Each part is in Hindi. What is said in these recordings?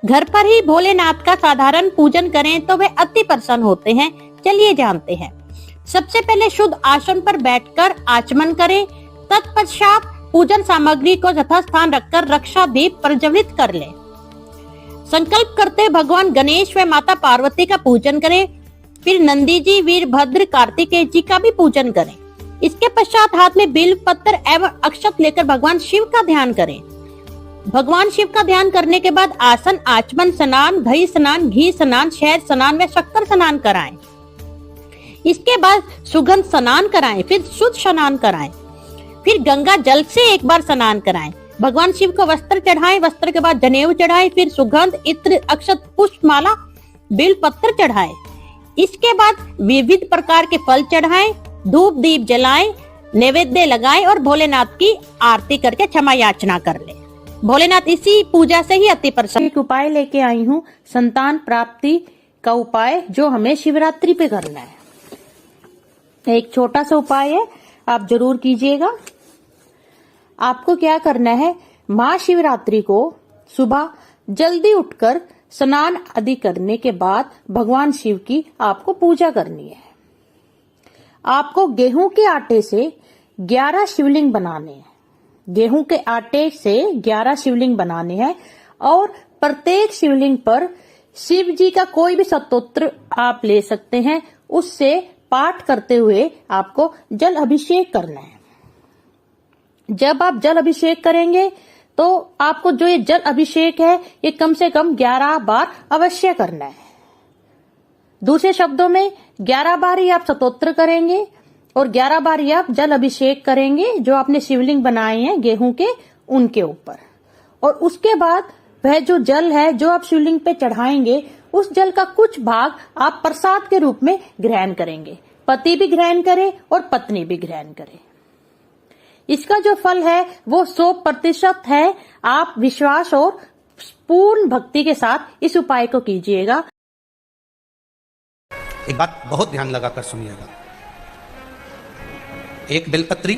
घर पर ही भोलेनाथ का साधारण पूजन करें तो वे अति प्रसन्न होते हैं। चलिए जानते हैं। सबसे पहले शुद्ध आसन पर बैठकर आचमन करें। तत्पश्चात पूजन सामग्री को यथास्थान रखकर रक्षा दीप प्रज्वलित कर लें। संकल्प करते भगवान गणेश व माता पार्वती का पूजन करें। फिर नंदी जी, वीरभद्र, कार्तिकेय जी का भी पूजन करें। इसके पश्चात हाथ में बिल्व पत्र एवं अक्षत लेकर भगवान शिव का ध्यान करें। भगवान शिव का ध्यान करने के बाद आसन, आचमन, स्नान, दही स्नान, घी स्नान, शहद स्नान व शक्कर स्नान कराएं। इसके बाद सुगंध स्नान कराएं, फिर शुद्ध स्नान कराएं, फिर गंगा जल से एक बार स्नान कराएं। भगवान शिव को वस्त्र चढ़ाएं, वस्त्र के बाद जनेऊ चढ़ाएं, फिर सुगंध, इत्र, अक्षत, पुष्प माला, बिल्व पत्र चढ़ाएं। इसके बाद विविध प्रकार के फल चढ़ाएं, धूप दीप जलाएं, नैवेद्य लगाएं और भोलेनाथ की आरती करके क्षमा याचना कर ले। भोलेनाथ इसी पूजा से ही अति प्रसन्न। एक उपाय लेके आई हूँ, संतान प्राप्ति का उपाय, जो हमें शिवरात्रि पे करना है। एक छोटा सा उपाय है, आप जरूर कीजिएगा। आपको क्या करना है, महाशिवरात्रि को सुबह जल्दी उठकर स्नान आदि करने के बाद भगवान शिव की आपको पूजा करनी है। आपको गेहूं के आटे से 11 शिवलिंग बनाने हैं। गेहूं के आटे से 11 शिवलिंग बनाने हैं और प्रत्येक शिवलिंग पर शिव जी का कोई भी स्तोत्र आप ले सकते हैं, उससे पाठ करते हुए आपको जल अभिषेक करना है। जब आप जल अभिषेक करेंगे तो आपको जो ये जल अभिषेक है ये कम से कम 11 बार अवश्य करना है। दूसरे शब्दों में 11 बार ही आप स्तोत्र करेंगे और 11 बार ही आप जल अभिषेक करेंगे जो आपने शिवलिंग बनाए हैं गेहूं के, उनके ऊपर। और उसके बाद वह जो जल है जो आप शिवलिंग पे चढ़ाएंगे, उस जल का कुछ भाग आप प्रसाद के रूप में ग्रहण करेंगे। पति भी ग्रहण करे और पत्नी भी ग्रहण करे। इसका जो फल है वो 100% है। आप विश्वास और पूर्ण भक्ति के साथ इस उपाय को कीजिएगा। एक बात बहुत ध्यान लगाकर सुनिएगा। एक बेलपत्री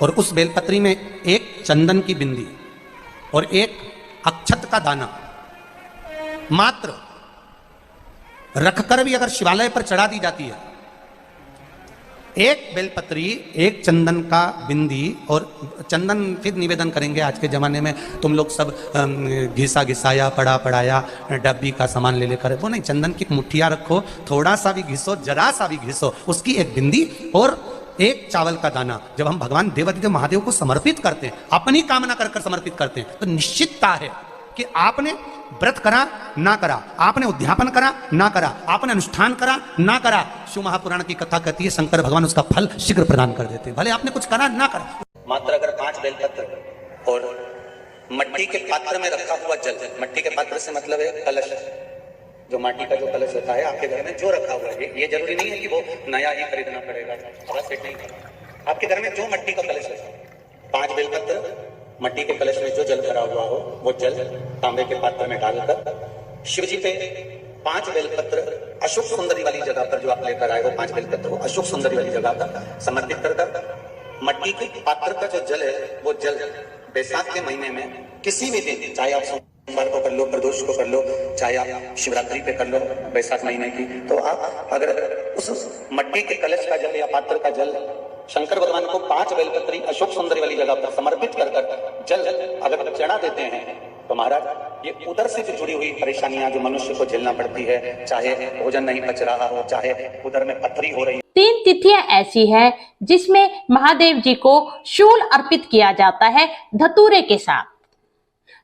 और उस बेलपत्री में एक चंदन की बिंदी और एक अक्षत का दाना मात्र रखकर भी अगर शिवालय पर चढ़ा दी जाती है, एक बेलपत्री, एक चंदन का बिंदी, और चंदन फिर निवेदन करेंगे आज के ज़माने में तुम लोग सब घिसा घिसाया, पड़ा पड़ाया, डब्बी का सामान ले लेकर, वो नहीं, चंदन की मुठ्ठियाँ रखो, थोड़ा सा भी घिसो, जरा सा भी घिसो, उसकी एक बिंदी और एक चावल का दाना। जब हम भगवान देवादिदेव महादेव को समर्पित करते हैं, अपनी कामना कर समर्पित करते हैं, तो निश्चितता है कि आपने व्रत करा ना करा, आपने उद्यापन करा ना करा, आपने अनुष्ठान करा ना करा, शिव महापुराण की कथा कहती है शंकर भगवान उसका फल शीघ्र प्रदान कर देते हैं, भले आपने कुछ करा ना करा। मात्र अगर 5 बेलपत्र और मट्टी के पात्र में रखा हुआ जल, मट्टी के पात्र से मतलब है कलश, जो माटी का जो कलश होता है आपके घर में जो रखा हुआ है, ये जरूरी नहीं है कि वो नया ही खरीदना पड़ेगा, सेट नहीं करना। आपके घर में जो मट्टी का कलश है, 5 बेलपत्र, मट्टी के कलश में जो जल भरा हुआ हो, वो जल तांबे के पात्र में डालकर शिव जी पे 5 बेलपत्र अशोक सुंदरी वाली जगह पर, जो आप लेकर आए हो 5 बेलपत्र वो अशोक सुंदरी वाली जगह पर समर्पित कर मट्टी के पात्र का जो जल है वो जल बैसाख के महीने में किसी भी दिन, चाहे आप सोमवार को कर लो, प्रदोष को कर लो, चाहे आप शिवरात्रि पे कर लो बैसाख महीने की, तो आप अगर उस मट्टी के कलश का जल या पात्र का जल शंकर भगवान को 5 बेलपत्री अशोक सुंदरी वाली जगह पर समर्पित कर जल अगर चढ़ा देते हैं, तो महाराज ये उदर से जो जुड़ी हुई परेशानियां जो मनुष्य को झेलना पड़ती है, चाहे भोजन नहीं पच रहा हो, चाहे उदर में पथरी हो रही। 3 तिथियां ऐसी है जिसमें महादेव जी को शूल अर्पित किया जाता है धतूरे के साथ।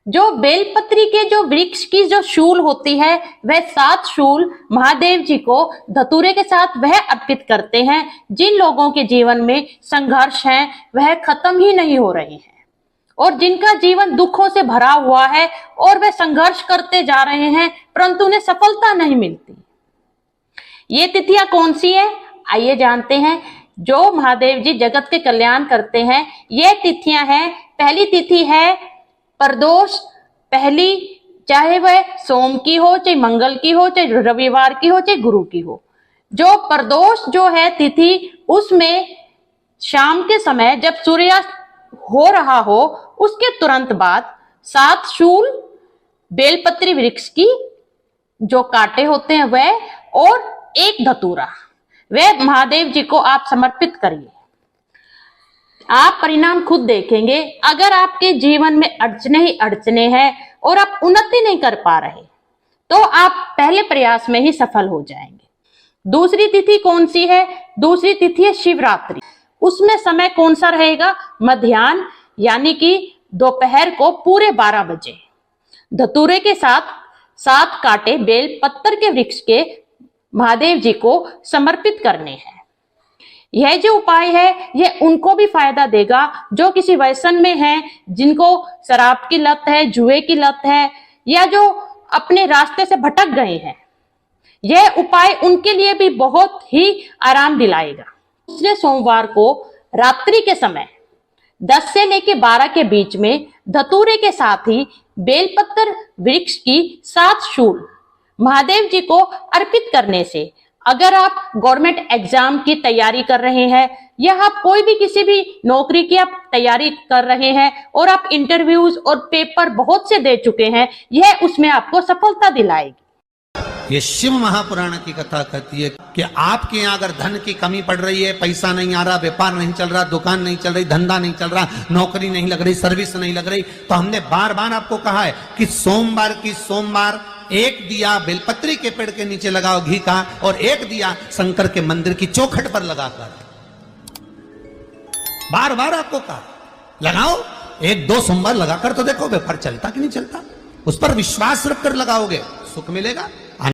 जो बेलपत्री के जो वृक्ष की जो शूल होती है, वह 7 शूल महादेव जी को धतूरे के साथ वह अर्पित करते हैं। जिन लोगों के जीवन में संघर्ष है वह खत्म ही नहीं हो रही है, और जिनका जीवन दुखों से भरा हुआ है और वे संघर्ष करते जा रहे हैं परंतु उन्हें सफलता नहीं मिलती। ये तिथियां कौन सी है, आइए जानते हैं। जो महादेव जी जगत के कल्याण करते हैं, ये तिथियां हैं। पहली तिथि है प्रदोष, पहली, चाहे वह सोम की हो, चाहे मंगल की हो, चाहे रविवार की हो, चाहे गुरु की हो। जो प्रदोष जो है तिथि, उसमें शाम के समय जब सूर्यास्त हो रहा हो उसके तुरंत बाद 7 शूल बेलपत्री वृक्ष की जो कांटे होते हैं वह, और एक धतूरा, वह महादेव जी को आप समर्पित करिए। आप परिणाम खुद देखेंगे। अगर आपके जीवन में अड़चने ही अड़चने हैं और आप उन्नति नहीं कर पा रहे, तो आप पहले प्रयास में ही सफल हो जाएंगे। दूसरी तिथि कौन सी है? दूसरी तिथि है शिवरात्रि। उसमें समय कौन सा रहेगा? मध्याह्न, यानी कि दोपहर को पूरे 12 बजे। धतूरे के साथ 7 कांटे बेल पत्तर के वृक्ष के महादेव जी को समर्पित करने हैं। यह जो उपाय है यह उनको भी फायदा देगा जो किसी व्यसन में हैं, जिनको शराब की लत है, जुए की लत है, या जो अपने रास्ते से भटक गए हैं। यह उपाय उनके लिए भी बहुत ही आराम दिलाएगा। दूसरे सोमवार को रात्रि के समय 10 से लेकर 12 के बीच में धतूरे के साथ ही बेलपत्र वृक्ष की 7 शूल महादेव जी को अर्पित करने से, अगर आप गवर्नमेंट एग्जाम की तैयारी कर रहे हैं या आप कोई भी किसी भी नौकरी की आप तैयारी कर रहे हैं और आप इंटरव्यूज और पेपर बहुत से दे चुके हैं, यह उसमें आपको सफलता दिलाएगी। ये शिव महापुराण की कथा कहती है कि आपके यहाँ अगर धन की कमी पड़ रही है, पैसा नहीं आ रहा, व्यापार नहीं चल रहा, दुकान नहीं चल रही, धंधा नहीं चल रहा, नौकरी नहीं लग रही, सर्विस नहीं लग रही, तो हमने बार बार आपको कहा है कि सोमवार एक दिया बेलपत्री के पेड़ के नीचे लगाओ घी का, और एक दिया शंकर के मंदिर की चौखट पर लगाकर। बार बार आपको कहा लगाओ, 1-2 सोमवार लगाकर तो देखो व्यापार चलता कि नहीं चलता। उस पर विश्वास रखकर लगाओगे, सुख मिलेगा।